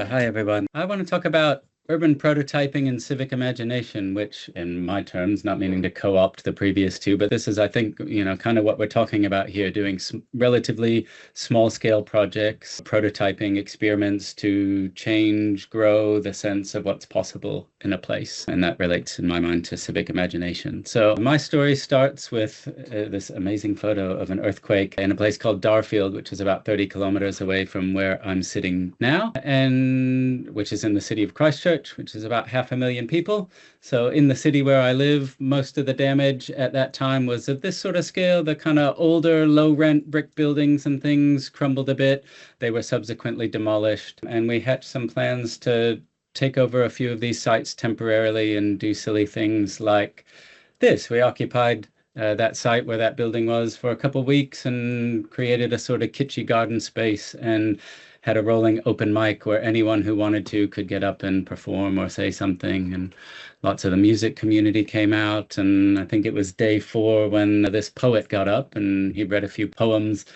Hi everyone. I want to talk about urban prototyping and civic imagination, which in my terms, not meaning to co-opt the previous two, but this is, I think, kind of what we're talking about here, doing relatively small scale projects, prototyping experiments to change, grow the sense of what's possible in a place. And that relates in my mind to civic imagination. So my story starts with this amazing photo of an earthquake in a place called Darfield, which is about 30 kilometers away from where I'm sitting now, and which is in the city of Christchurch, which is about 500,000 people. So in the city where I live, most of the damage at that time was of this sort of scale. The kind of older, low-rent brick buildings and things crumbled a bit. They were subsequently demolished, and we hatched some plans to take over a few of these sites temporarily and do silly things like this. We occupied that site where that building was for a couple of weeks and created a sort of kitschy garden space and had a rolling open mic where anyone who wanted to could get up and perform or say something. And lots of the music community came out. And I think it was day 4 when this poet got up and he read a few poems.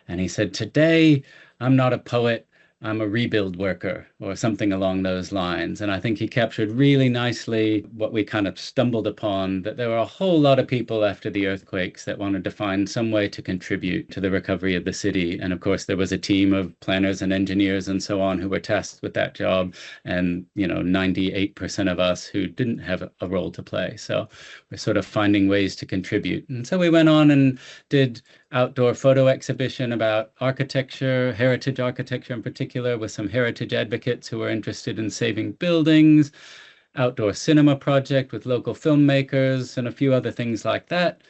And he said, "Today, I'm not a poet. I'm a rebuild worker," or something along those lines. And I think he captured really nicely what we kind of stumbled upon, that there were a whole lot of people after the earthquakes that wanted to find some way to contribute to the recovery of the city. And of course, there was a team of planners and engineers and so on who were tasked with that job. And, 98% of us who didn't have a role to play. So we're sort of finding ways to contribute. And so we went on and did outdoor photo exhibition about architecture, heritage architecture in particular, with some heritage advocates who were interested in saving buildings, outdoor cinema project with local filmmakers, and a few other things like that.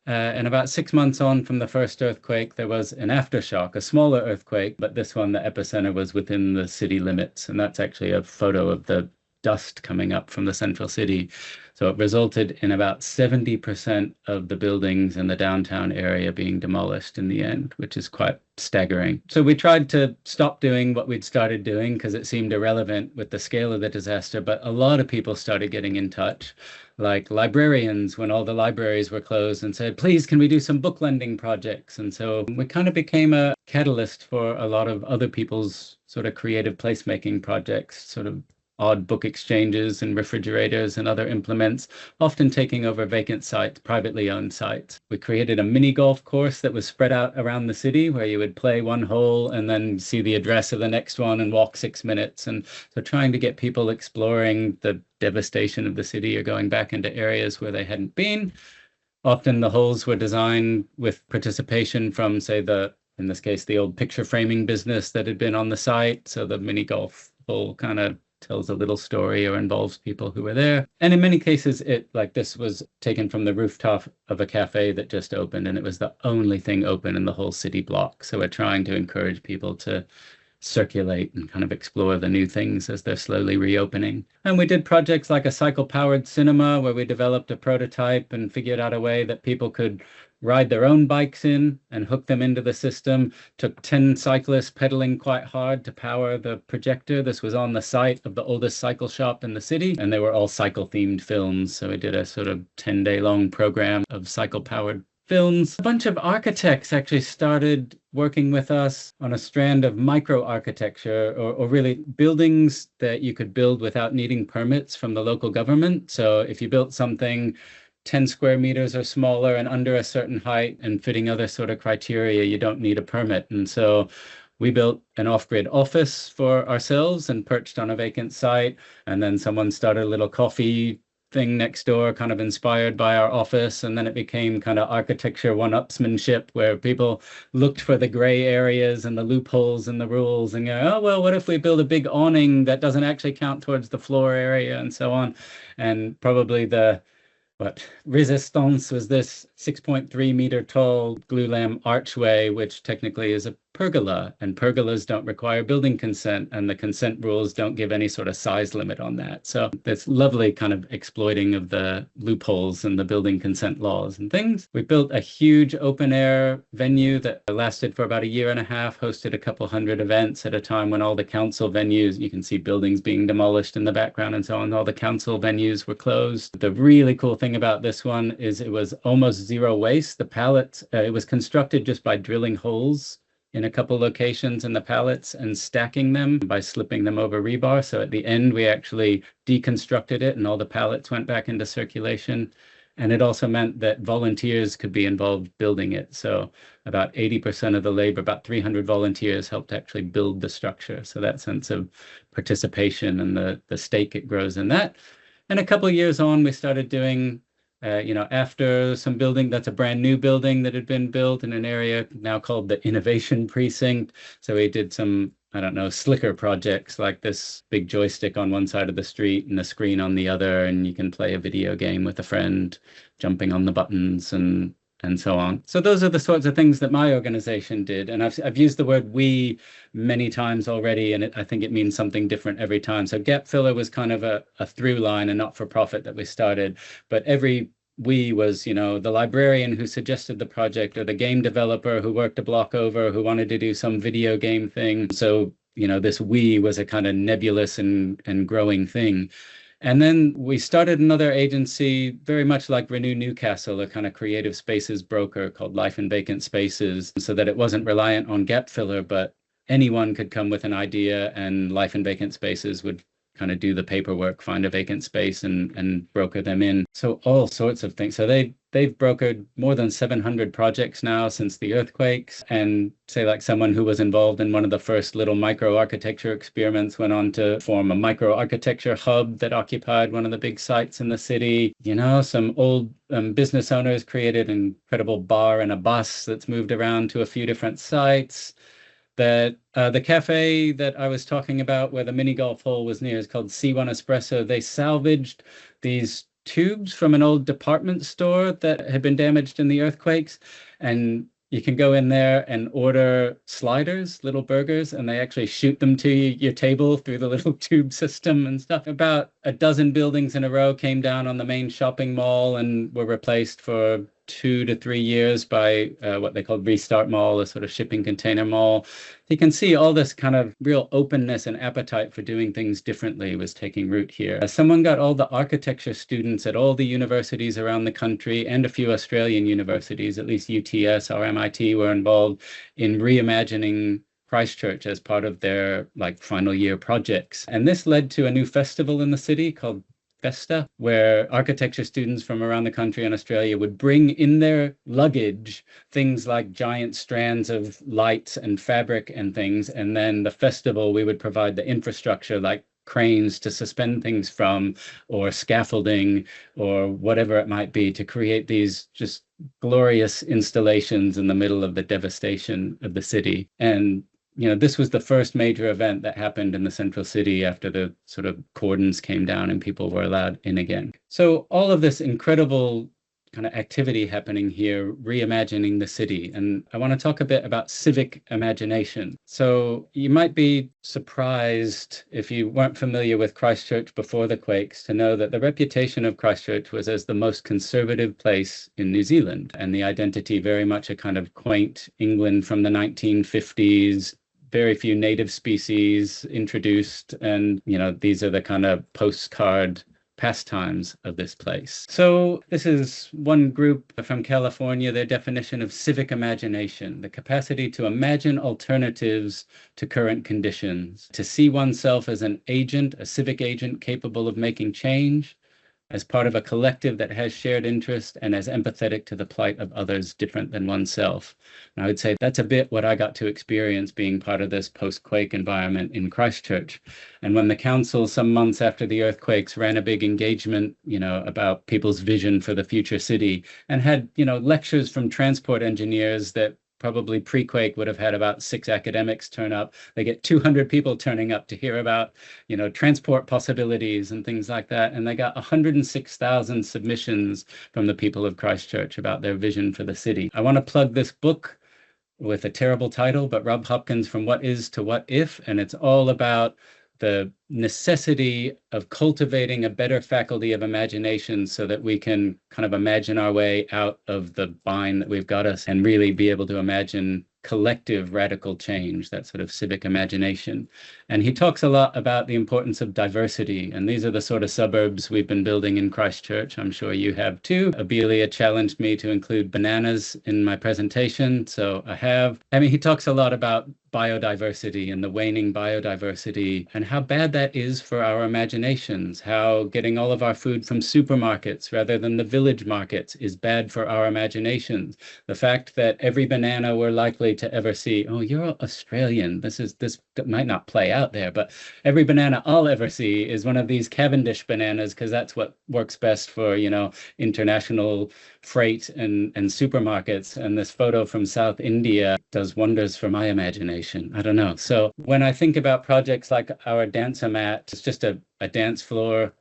And about 6 months on from the first earthquake, there was an aftershock, a smaller earthquake, but this one, the epicenter was within the city limits. And that's actually a photo of the dust coming up from the central city. So it resulted in about 70% of the buildings in the downtown area being demolished in the end, which is quite staggering. So we tried to stop doing what we'd started doing because it seemed irrelevant with the scale of the disaster, but a lot of people started getting in touch, like librarians when all the libraries were closed, and said, "Please, can we do some book lending projects?" And so we kind of became a catalyst for a lot of other people's sort of creative placemaking projects, sort of odd book exchanges and refrigerators and other implements, often taking over vacant sites, privately owned sites. We created a mini golf course that was spread out around the city where you would play one hole and then see the address of the next one and walk 6 minutes. And so trying to get people exploring the devastation of the city or going back into areas where they hadn't been. Often the holes were designed with participation from, say, in this case, the old picture framing business that had been on the site. So the mini golf hole kind of tells a little story or involves people who were there. And in many cases, this was taken from the rooftop of a cafe that just opened, and it was the only thing open in the whole city block. So we're trying to encourage people to circulate and kind of explore the new things as they're slowly reopening. And we did projects like a cycle-powered cinema where we developed a prototype and figured out a way that people could ride their own bikes in and hook them into the system. Took 10 cyclists pedaling quite hard to power the projector. This was on the site of the oldest cycle shop in the city, and they were all cycle-themed films. So we did a sort of 10-day-long program of cycle-powered films. A bunch of architects actually started working with us on a strand of micro-architecture, or really buildings that you could build without needing permits from the local government. So if you built something 10 square meters or smaller and under a certain height and fitting other sort of criteria, you don't need a permit. And so we built an off-grid office for ourselves and perched on a vacant site. And then someone started a little coffee thing next door, kind of inspired by our office. And then it became kind of architecture one-upsmanship, where people looked for the gray areas and the loopholes in the rules and go, "Oh, well, what if we build a big awning that doesn't actually count towards the floor area," and so on. And probably Resistance was this 6.3 meter tall glulam archway, which technically is a pergola, and pergolas don't require building consent, and the consent rules don't give any sort of size limit on that. So this lovely kind of exploiting of the loopholes in the building consent laws and things. We built a huge open air venue that lasted for about a year and a half, hosted a couple hundred events at a time when all the council venues, you can see buildings being demolished in the background and so on, all the council venues were closed. The really cool thing about this one is it was almost zero waste. The pallets, it was constructed just by drilling holes in a couple locations in the pallets and stacking them by slipping them over rebar. So at the end, we actually deconstructed it and all the pallets went back into circulation. And it also meant that volunteers could be involved building it. So about 80% of the labor, about 300 volunteers helped actually build the structure. So that sense of participation and the stake it grows in that. And a couple of years on, we started doing, after some building, that's a brand new building that had been built in an area now called the Innovation Precinct. So we did some, I don't know, slicker projects like this big joystick on one side of the street and a screen on the other, and you can play a video game with a friend, jumping on the buttons and so on. So those are the sorts of things that my organization did. And I've used the word we many times already, and I think it means something different every time. So Gap Filler was kind of a through line, a not-for-profit that we started, but every we was, the librarian who suggested the project, or the game developer who worked a block over who wanted to do some video game thing. So, this we was a kind of nebulous and growing thing. And then we started another agency, very much like Renew Newcastle, a kind of creative spaces broker called Life in Vacant Spaces, so that it wasn't reliant on Gap Filler, but anyone could come with an idea and Life in Vacant Spaces would kind of do the paperwork, find a vacant space and broker them in. So all sorts of things. So they've brokered more than 700 projects now since the earthquakes. And say like someone who was involved in one of the first little microarchitecture experiments went on to form a microarchitecture hub that occupied one of the big sites in the city. Some old business owners created an incredible bar and a bus that's moved around to a few different sites. That the cafe that I was talking about where the mini golf hole was near is called C1 Espresso. They salvaged these tubes from an old department store that had been damaged in the earthquakes. And you can go in there and order sliders, little burgers, and they actually shoot them to your table through the little tube system and stuff. About a dozen buildings in a row came down on the main shopping mall and were replaced for 2 to 3 years by what they called Restart Mall, a sort of shipping container mall. You can see all this kind of real openness and appetite for doing things differently was taking root here. Someone got all the architecture students at all the universities around the country and a few Australian universities, at least UTS or MIT, were involved in reimagining Christchurch as part of their final year projects. And this led to a new festival in the city called Festa, where architecture students from around the country and Australia would bring in their luggage things like giant strands of lights and fabric and things. And then the festival, we would provide the infrastructure like cranes to suspend things from, or scaffolding, or whatever it might be, to create these just glorious installations in the middle of the devastation of the city. And this was the first major event that happened in the central city after the sort of cordons came down and people were allowed in again. So all of this incredible kind of activity happening here, reimagining the city. And I want to talk a bit about civic imagination. So you might be surprised if you weren't familiar with Christchurch before the quakes to know that the reputation of Christchurch was as the most conservative place in New Zealand, and the identity very much a kind of quaint England from the 1950s, very few native species introduced. And, these are the kind of postcard pastimes of this place. So this is one group from California, their definition of civic imagination: the capacity to imagine alternatives to current conditions, to see oneself as an agent, a civic agent capable of making change, as part of a collective that has shared interest, and as empathetic to the plight of others different than oneself. And I would say that's a bit what I got to experience being part of this post-quake environment in Christchurch. And when the council, some months after the earthquakes, ran a big engagement, about people's vision for the future city, and had, lectures from transport engineers that probably pre-quake would have had about 6 academics turn up. They get 200 people turning up to hear about, transport possibilities and things like that. And they got 106,000 submissions from the people of Christchurch about their vision for the city. I want to plug this book with a terrible title, but Rob Hopkins, From What Is to What If, and it's all about the necessity of cultivating a better faculty of imagination so that we can kind of imagine our way out of the bind that we've got us and really be able to imagine collective radical change, that sort of civic imagination. And he talks a lot about the importance of diversity. And these are the sort of suburbs we've been building in Christchurch. I'm sure you have too. Abelia challenged me to include bananas in my presentation, so I have. I mean, he talks a lot about biodiversity and the waning biodiversity and how bad that is for our imaginations, how getting all of our food from supermarkets rather than the village markets is bad for our imaginations. The fact that every banana we're likely to ever see, oh, you're Australian, this might not play out there, but every banana I'll ever see is one of these Cavendish bananas because that's what works best for, international freight and supermarkets. And this photo from South India does wonders for my imagination. I don't know. So when I think about projects like our dancer mat, it's just a dance floor.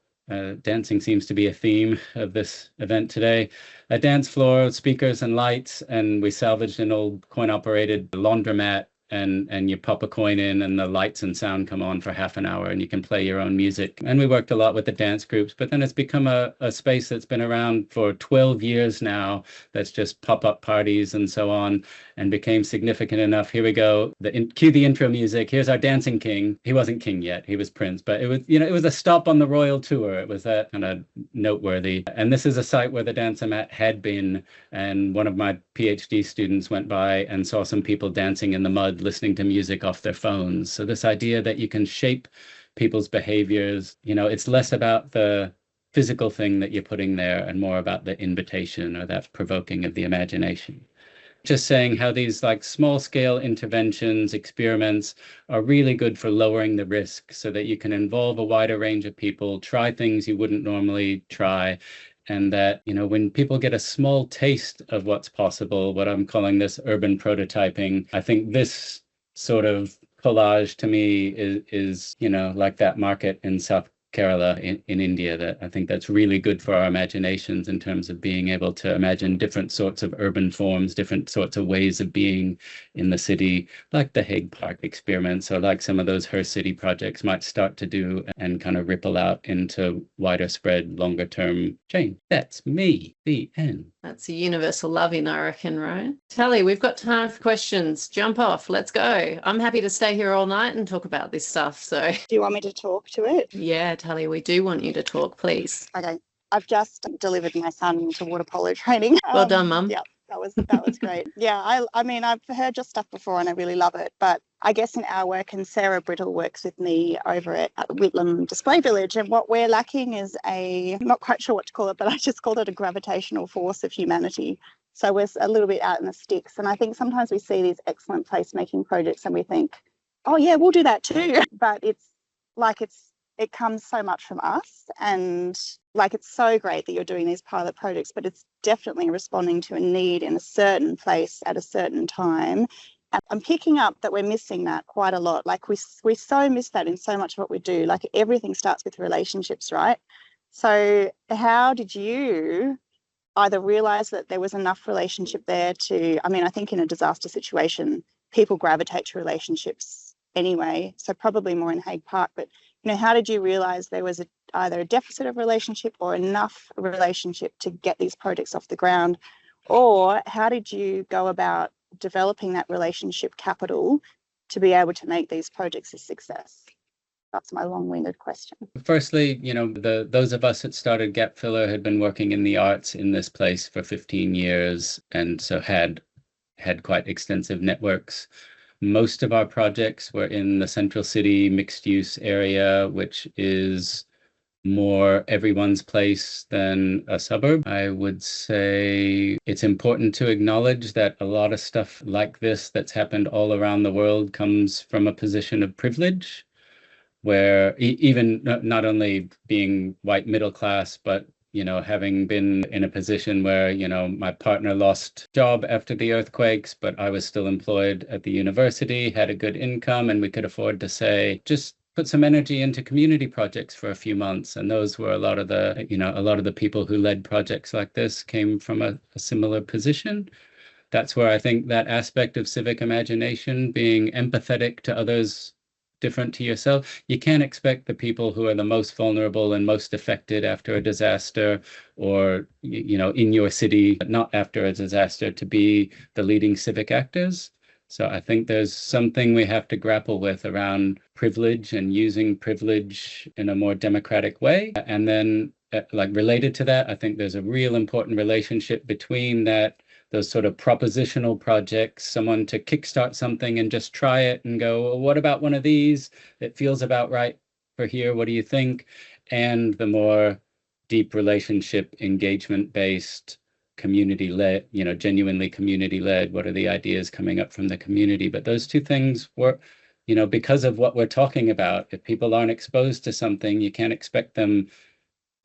Dancing seems to be a theme of this event today. A dance floor, speakers and lights, and we salvaged an old coin-operated laundromat, and you pop a coin in and the lights and sound come on for half an hour and you can play your own music. And we worked a lot with the dance groups, but then it's become a space that's been around for 12 years now. That's just pop-up parties and so on, and became significant enough. Here we go. Cue the intro music. Here's our dancing king. He wasn't king yet. He was prince, but it was, it was a stop on the royal tour. It was that kind of noteworthy. And this is a site where the dancer mat had been. And one of my PhD students went by and saw some people dancing in the mud, listening to music off their phones. So this idea that you can shape people's behaviors, it's less about the physical thing that you're putting there and more about the invitation or that provoking of the imagination. Just saying how these like small scale interventions, experiments are really good for lowering the risk so that you can involve a wider range of people, try things you wouldn't normally try. And that, when people get a small taste of what's possible, what I'm calling this urban prototyping, I think this sort of collage to me is like that market in South Kerala in India, that I think that's really good for our imaginations in terms of being able to imagine different sorts of urban forms, different sorts of ways of being in the city, like the Hague Park experiments or like some of those Her City projects might start to do and kind of ripple out into wider spread, longer term change. That's me, the end. That's a universal loving, I reckon, right? Tally, we've got time for questions. Jump off. Let's go. I'm happy to stay here all night and talk about this stuff. So, do you want me to talk to it? Yeah, Tally, we do want you to talk, please. Okay. I've just delivered my son to water polo training. Well done, Mum. Yeah, that was great. Yeah, I mean, I've heard your stuff before and I really love it. But I guess in our work, and Sarah Brittle works with me over at Whitlam Display Village, and what we're lacking is I'm not quite sure what to call it, but I just called it a gravitational force of humanity. So we're a little bit out in the sticks. And I think sometimes we see these excellent placemaking projects and we think, oh yeah, we'll do that too. But it comes so much from us, and it's so great that you're doing these pilot projects, but it's definitely responding to a need in a certain place at a certain time. And I'm picking up that we're missing that quite a lot. We so miss that in so much of what we do. Everything starts with relationships, right? So how did you either realize that there was enough relationship there I think in a disaster situation, people gravitate to relationships anyway, so probably more in Hague Park, but how did you realize there was either a deficit of relationship or enough relationship to get these projects off the ground? Or how did you go about developing that relationship capital to be able to make these projects a success? That's my long-winded question. Firstly, those of us that started Gap Filler had been working in the arts in this place for 15 years, and so had quite extensive networks. Most of our projects were in the Central City mixed-use area, which is more everyone's place than a suburb. I would say it's important to acknowledge that a lot of stuff like this that's happened all around the world comes from a position of privilege, where even not only being white middle class, but having been in a position where, my partner lost job after the earthquakes, but I was still employed at the university, had a good income, and we could afford to say, just put some energy into community projects for a few months. And those were a lot of the people who led projects like this came from a similar position. That's where I think that aspect of civic imagination, being empathetic to others different to yourself. You can't expect the people who are the most vulnerable and most affected after a disaster, or in your city, not after a disaster, to be the leading civic actors. So I think there's something we have to grapple with around privilege and using privilege in a more democratic way. And then like related to that, I think there's a real important relationship between those sort of propositional projects, someone to kickstart something and just try it and go, well, what about one of these? It feels about right for here. What do you think? And the more deep relationship, engagement-based, community-led, genuinely community-led. What are the ideas coming up from the community? But those two things were, because of what we're talking about, if people aren't exposed to something, you can't expect them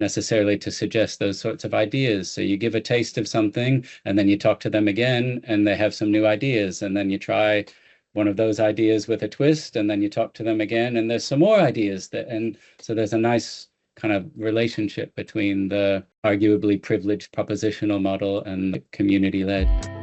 necessarily to suggest those sorts of ideas. So you give a taste of something and then you talk to them again and they have some new ideas. And then you try one of those ideas with a twist and then you talk to them again and there's some more ideas and so there's a nice kind of relationship between the arguably privileged propositional model and the community-led.